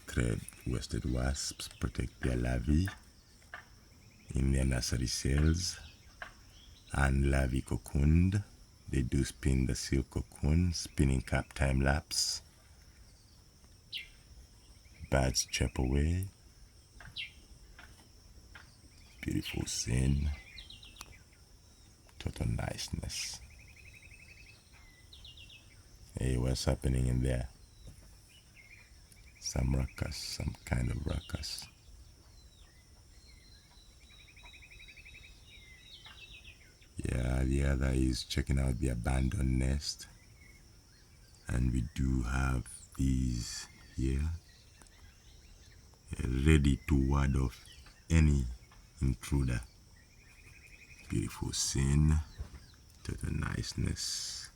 thread-worsted wasps protect their larvae in their nursery cells, and larvae cocooned. They do spin the silk cocoon, spinning cap time lapse. Birds chirp away. Beautiful scene. Total niceness. Hey, what's happening in there? Some ruckus, some kind of ruckus. Yeah, the other is checking out the abandoned nest. And we do have these here, ready to ward off any intruder. Beautiful scene, total niceness.